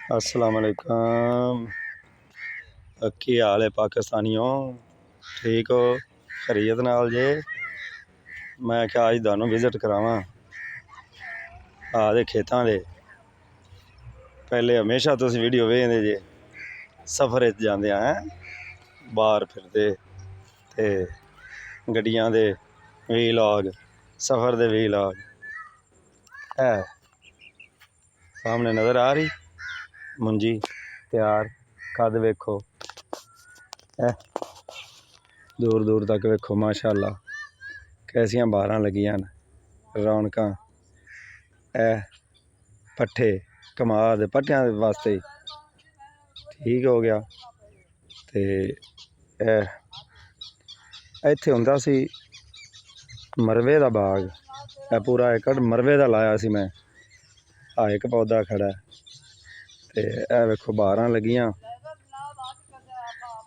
अस्सलाम वालेकुम। की हाल है पाकिस्तानियों? ठीक हो? खरीयत नाल जे? मैं क्या अज तुहानू विजिट करावां दे खेतां दे। पहले हमेशा तुसीं वीडियो वेखदे जे सफर च जांदे हैं बाहर फिरदे ते गड्डियां दे वीलॉग, सफर दे वीलॉग है सामने नज़र आ रही मुंजी तैयार कद वेखो है दूर दूर तक वेखो माशाअल्लाह कैसियां बहारां लगियां न रौनकां है पट्ठे कमाल दे पट्ठियां वास्ते ठीक हो गया ते इत्थे हुंदा सी मरवे दा बाग पूरा एकड़ मरवे दा लाया सी मैं एक पौधा खड़ा ते वेखो बहारां लगियां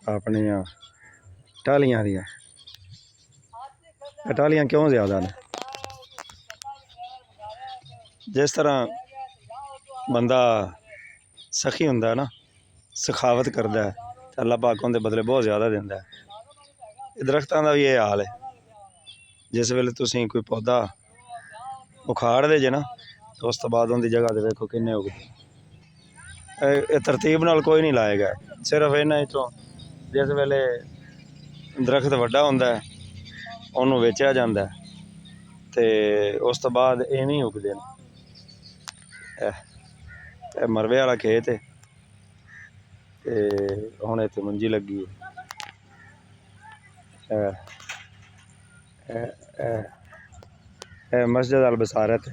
अपनियां टाहलियां दियां। टाहलियां क्यों ज़्यादा ने? जिस तरह बंदा सखी हुंदा ना सखावत करदा है अल्लाह पाक उहदे बदले बहुत ज़्यादा दिंदा है। दरख्तां दा भी ये हाल है, जिस वेले तुसीं कोई पौधा उखाड़दे जे ना उस तो बाद उहदी जगह ते वेखो किन्ने उगदे। तरतीब नाल कोई नहीं लाएगा, सिर्फ इन्हां चों जिस वेले दरख्त वड्डा हुंदा है उहनूं वेचया जांदा है ते उस तो बाद इवें ही उगदे ने। मरवे वाला खेत है ते हुण इत्थे मुंजी लगी है। मस्जिद अल बसारत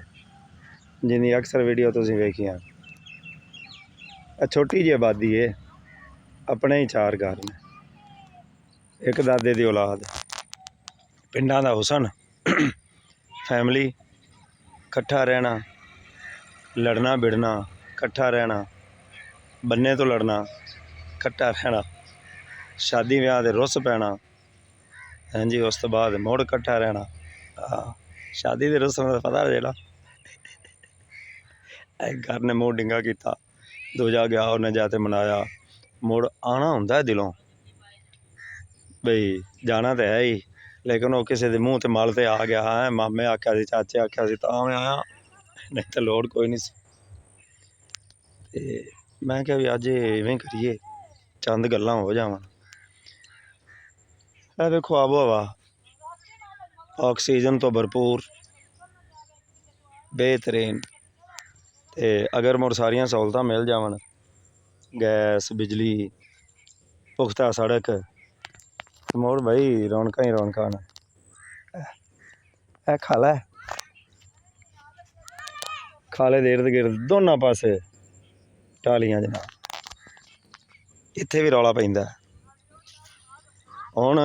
जिंदी अक्सर वीडियो तुसीं वेखियां। छोटी जी आबादी है, अपने ही 4 घर ने, एक दादे दी औलाद, पिंडां दा हुसन, फैमिली, कट्ठा रहना, लड़ना भिड़ना, कट्ठा रहना, बन्ने तो लड़ना, कट्ठा रहना, शादी ब्याह दे रुस पैना, हाँ जी, उस तो बाद मुड़ कट्ठा रहना। शादी दे रुस दा पता जेड़ा एक घर ने मुँह डिंगा किया, दूजा गया उन्हें जाते मनाया, मुड़ आना हुंदा है दिलों बई जाना तो है ही, लेकिन वो किसी के मूँह ते मल ते आ गया है मामे आख्या सी चाचे आख्या सी तां मैं आया, नहीं तो लोड़ कोई नहीं सी। मैं क्या भी अज इवें करिए चंद गल्लां हो जावन। देखो आबो हवा ऑक्सीजन तो भरपूर बेहतरीन ते अगर मुड़ सारियां सहूलतां मिल जावन, गैस बिजली पुख्ता सड़क, मुड़ भाई रौनकां ही रौनकां न। खाला है खाले दे इर्द गिर्द दोनों पासे टाहलियां जनाब, इत्थे भी रौला पैंदा। हुण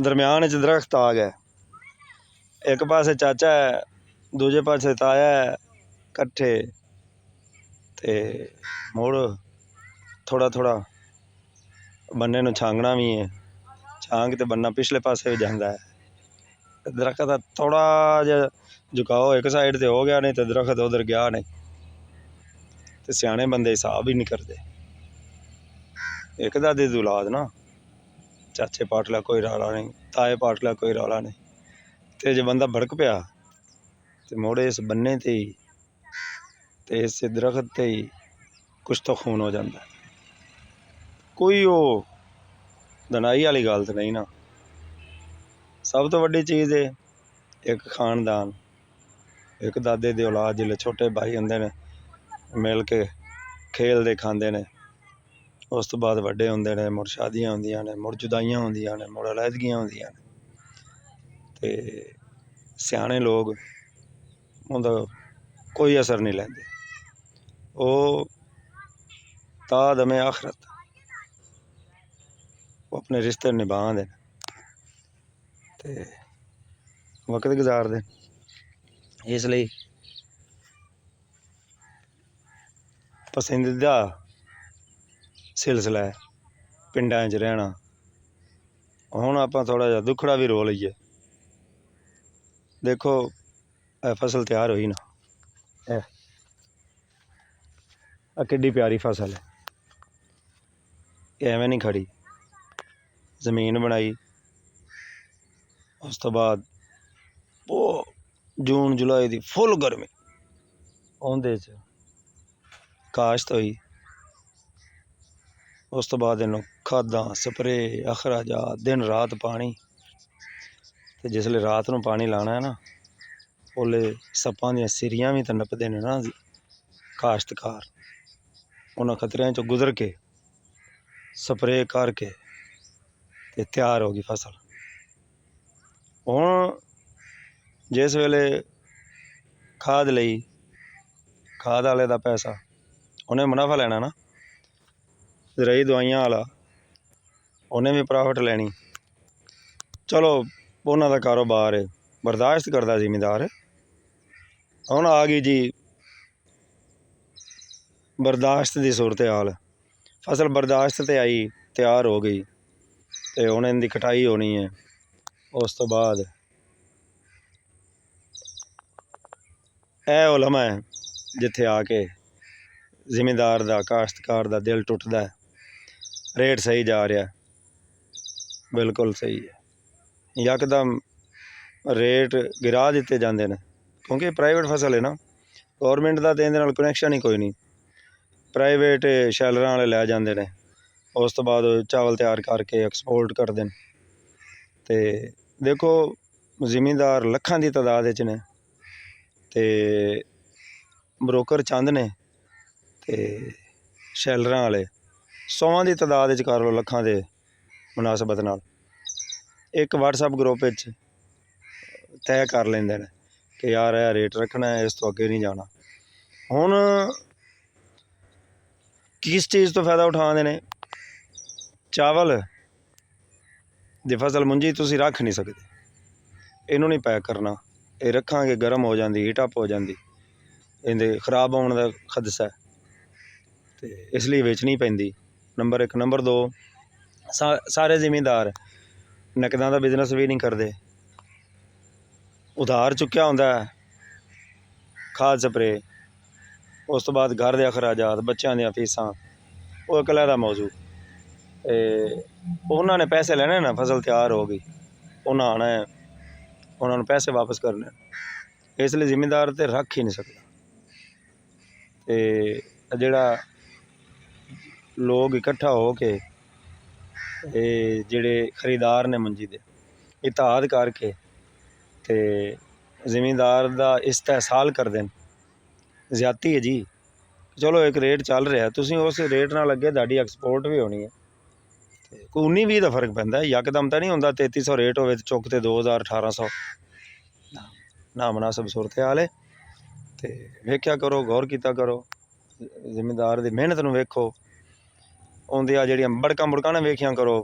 दरम्यान च दरख्त आ गए, एक पासे चाचा है दूजे पासे ताया है कट्ठे ते मुड़ थोड़ा थोड़ा बन्ने नूं छांगना भी है, छांग ते बन्ना पिछले पासे भी जांदा है। दरख्त का थोड़ा जिहा झुकाओ एक साइड ते हो गया, नहीं तो दरख्त उधर गया नहीं। तो सियाने बंदे हिसाब ही नहीं करते, एक दादे दी औलाद ना, चाचे पाट लिया कोई रौला नहीं, ताए पाट लिया कोई रौला नहीं, तो जो बंदा भड़क पिया तो मुड़ इस बन्ने ते ही ते इस दरख्त ते ही कुछ तो खून हो जाता है। कोई वो दनाई वाली गल तो नहीं ना। सब तो वड्डी चीज़ है एक खानदान, एक दादे दी औलाद, जिसले छोटे भाई होंदे ने मिल के खेलते खांदे ने, उस तो बाद वड्डे होंदे ने, मुड़ शादियां होंदियां ने, मुड़ जुदाइयां होंदियां ने, मुड़ अलहदगियां होंदियां ने, ते सियाने लोग उंदा कोई असर नहीं लैंदे, वो ता दमे आखरत वो अपने रिश्ते निभांदे ते वक्त गुजारदे। इसलिए पसंदीदा सिलसिला है पिंडां च रहना। हुण आपां थोड़ा जिहा दुखड़ा भी रो लईए। देखो फसल तैयार होई ना, ਆ किड्डी प्यारी फसल है, एवें नहीं खड़ी। ਜ਼ਮੀਨ बनाई, उस तो बाद वो जून जुलाई की फुल गर्मी, उहदे च काश्त होई। उस तो बाद इनू खादा स्प्रे अखराजात दिन रात पानी। तो जिसले रात नू पानी लाना है ना, ओले सप्पां दियां सिरियां भी तो नपदे ने ना काश्तकार, उन्हां खतरियां चों गुजर के स्प्रे करके ते तैयार हो गई फसल। हुण जिस वेले खाद लई, खाद वाले दा पैसा, उन्हें मुनाफा लेना ना, रही दवाइयां वाला उन्हें भी प्रॉफिट लैनी। चलो उन्हां दा कारोबार है, बर्दाश्त करदा जिमीदार। हुण आ गई जी बर्दाश्त की सूरत हाल, फसल बर्दाश्त ते आई, तैयार हो गई, तो हुण इनकी कटाई होनी है। उस तो बाद यह उलम है जिथे आके जिमीदार दा काश्तकार दा दिल टुटदा है। रेट सही जा रहा, बिल्कुल सही है, यकदम रेट गिरा दिते जाते हैं, क्योंकि प्राइवेट फसल है ना, गौरमेंट का तो इहदे नाल कनैक्शन ही कोई नहीं। प्राइवेट शैलरां वाले लै जाते हैं, उस तो बाद चावल तैयार करके एक्सपोर्ट करते हैं। तो देखो जिमीदार लखां की तादाद ने, तो ब्रोकर चंद ने, तो शैलरां वाले 100 की तादाद कर लो, लखां के मुनासबत नाल एक व्हाट्सएप ग्रुप तय कर लेंदे ने कि यार यह रेट रखना है, इस तो अगे नहीं जाना। हुण किस चीज़ तो फायदा उठाते हैं, चावल दी फसल मुंजी तुसीं रख नहीं सकते, इनू नहीं पैक करना, ये रखांगे गर्म हो जाती, हीट अप हो जाती, इहदे खराब होने का खदशा है, तो इसलिए वेचनी पैंदी। नंबर 1। नंबर 2, सारे जिमीदार नकदां दा बिजनस भी नहीं करते, उधार चुक्या हुंदा है, खाद स्प्रे, उस तो बाद घर के अखराजात, बच्चों दी फीसां, वो एक अलहदा मौजू। उन्होंने पैसे लेने ना, फसल तैयार हो गई, उन्हें आना है, उन्होंने पैसे वापस करने, इसलिए जिमीदार तो रख ही नहीं सकता। तो जिहड़ा लोग इकट्ठा हो के जिहड़े खरीदार ने मंजी दे इत्तेहाद करके ते जिमीदार दा इस्तेहसाल करदे न, ज्यादती है जी। चलो एक रेट चल रहा, तुसीं उस रेट नाल अगे तुहाडी एक्सपोर्ट भी होनी है, कोई 19-20 का फर्क पैंदा, यकदम तो नहीं होंदा 3300 रेट होवे ते चुक ते 2000-1800, ना मुनासिब सूरत हाल है। तो वेख्या करो, गौर किया करो, जिमीदार की मेहनत नूं वेखो, उन्दियां जिहड़ियां बड़कां बुड़कां ने वेखियां करो,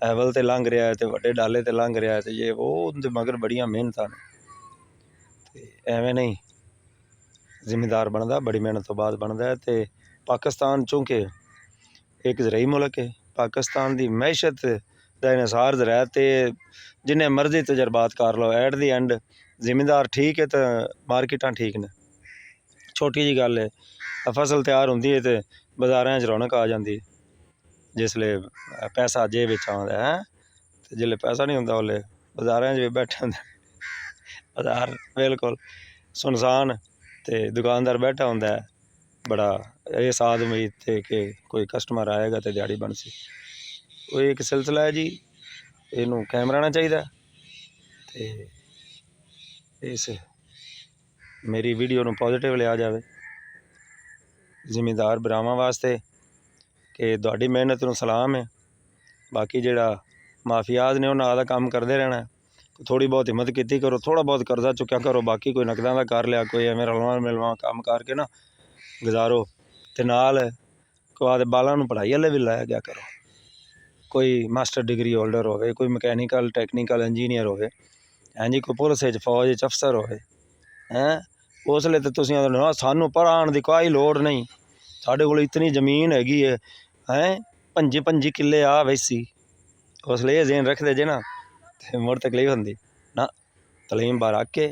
एवल ते लंघ रहा है, तो वड्डे डाले ते लंघ रहा है, तो ये वो उनके मगर बड़ियां मेहनतां ने, एवें नहीं जिमीदार बनता, बड़ी मेहनत तो बाद बनता है। तो पाकिस्तान चूँकि एक ज़राई मुल्क है, पाकिस्तान की मैशत का इनसार ज़रात, तो जिन्हें मर्जी तजर्बात कर लो, एट दी एंड जिमीदार ठीक है तो मार्केटां ठीक ने। छोटी जी गल है, फसल तैयार होंदी है तो बाज़ारां च रौनक आ जाती, जिसले पैसा जेब विच आउंदा है, तो जिसले पैसा नहीं होंदा उसले बाज़ारां च भी बैठे होंदे, बाज़ार बिल्कुल सुनसान, तो दुकानदार बैठा होंदा है, बड़ा इस आद उम्मीद थे कि कोई कस्टमर आएगा तो दिहाड़ी बन सी। वो एक सिलसिला है जी, इनू कायम रहना चाहिए। तो इस मेरी वीडियो नूं पॉजिटिव लिया जाए जिमीदार भरावां वास्ते कि तुहाडी मेहनत नूं सलाम है। बाकी जिहड़ा माफियाज ने उन्हां दा काम करते रहना है, थोड़ी बहुत हिम्मत की करो, थोड़ा बहुत कर्जा चुक्या करो, बाकी कोई नकदां दा कर लिया, कोई एवें रलवा मिलवा काम करके ना गुजारो, ते नाल कोई आदे बालां नूं पढ़ाई वाले भी लाया गया करो, कोई मास्टर डिग्री होल्डर होवे, कोई मकैनिकल टैक्नीकल इंजीनियर होवे, हैं जी, कोई पुलिस फौज अफसर होवे, हैं उसले तो तुसीं आखदे ना सानूं पढ़ाउण दी कोई लोड़ नहीं, साडे कोल इतनी जमीन हैगी है, हैं 25 किले आ वैसी, उसले ये ज़हन रखते जे ना तो मुड़ तकलीफ होंदी ना। तलीम बार आके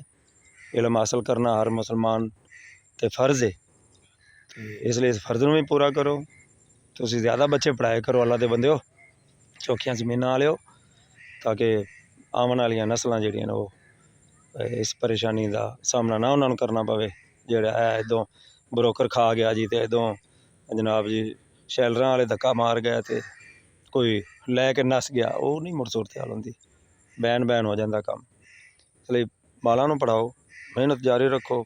इल्म हासल करना हर मुसलमान ते फर्ज है। ਤੇ ਇਸ ਲਈ ਇਸ ਫਰਜ਼ ਨੂੰ ਵੀ ਪੂਰਾ ਕਰੋ। ਤੁਸੀਂ ਜ਼ਿਆਦਾ ਬੱਚੇ ਪੜ੍ਹਾਇਆ ਕਰੋ ਅੱਲਾ ਦੇ ਬੰਦਿਓ, ਚੌਖੀਆਂ ਜ਼ਮੀਨਾਂ ਵਾਲਿਓ, ਤਾਂ ਕਿ ਆਉਣ ਵਾਲੀਆਂ ਨਸਲਾਂ ਜਿਹੜੀਆਂ ਨੇ ਉਹ ਇਸ ਪਰੇਸ਼ਾਨੀ ਦਾ ਸਾਹਮਣਾ ਨਾ ਉਹਨਾਂ ਨੂੰ ਕਰਨਾ ਪਵੇ। ਜਿਹੜਾ ਹੈ ਇੱਦੋਂ ਬਰੋਕਰ ਖਾ ਗਿਆ ਜੀ, ਅਤੇ ਇੱਦੋਂ ਜਨਾਬ ਜੀ ਸ਼ੈਲਰਾਂ ਵਾਲੇ ਧੱਕਾ ਮਾਰ ਗਏ ਅਤੇ ਕੋਈ ਲੈ ਕੇ ਨੱਸ ਗਿਆ, ਉਹ ਨਹੀਂ ਮੁੜ ਸੂਰਤ ਹਾਲ ਹੁੰਦੀ, ਬੈਨ ਹੋ ਜਾਂਦਾ ਕੰਮ। ਇਸ ਲਈ ਬਾਲਾਂ ਨੂੰ ਪੜ੍ਹਾਓ, ਮਿਹਨਤ ਜਾਰੀ ਰੱਖੋ।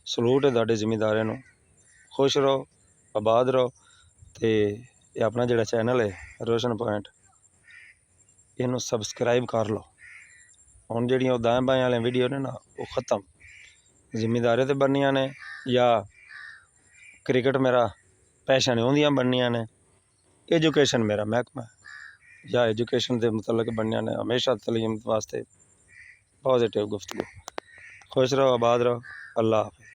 ਸਲੂਟ ਹੈ ਤੁਹਾਡੇ ਜ਼ਿਮੀਂਦਾਰਾਂ ਨੂੰ। ਖੁਸ਼ ਰਹੋ, ਆਬਾਦ ਰਹੋ। ਅਤੇ ਇਹ ਆਪਣਾ ਜਿਹੜਾ ਚੈਨਲ ਹੈ ਰੋਸ਼ਨ ਪੁਆਇੰਟ, ਇਹਨੂੰ ਸਬਸਕ੍ਰਾਈਬ ਕਰ ਲਓ। ਹੁਣ ਜਿਹੜੀਆਂ ਉਹ ਦਾएं ਬਾएं ਵਾਲੀਆਂ ਵੀਡੀਓ ਨੇ ਨਾ, ਉਹ ख़त्म। ਜ਼ਿਮੀਂਦਾਰੇ 'ਤੇ ਬਣਨੀਆਂ ਨੇ ਜਾਂ ਕ੍ਰਿਕਟ ਮੇਰਾ ਪੈਸ਼ਨ ਹੈ ਉਹਦੀਆਂ ਬਣਨੀਆਂ ਨੇ, ਐਜੂਕੇਸ਼ਨ ਮੇਰਾ ਮਹਿਕਮਾ ਜਾਂ ਐਜੂਕੇਸ਼ਨ ਦੇ ਮੁਤਲਕ ਬਣਨੀਆਂ ਨੇ। ਹਮੇਸ਼ਾ ਤਲੀਮ ਵਾਸਤੇ ਪॉजिटिव गुफ्तगू। खुश रहो, आबाद रहो। अल्लाह हाफ़िज़।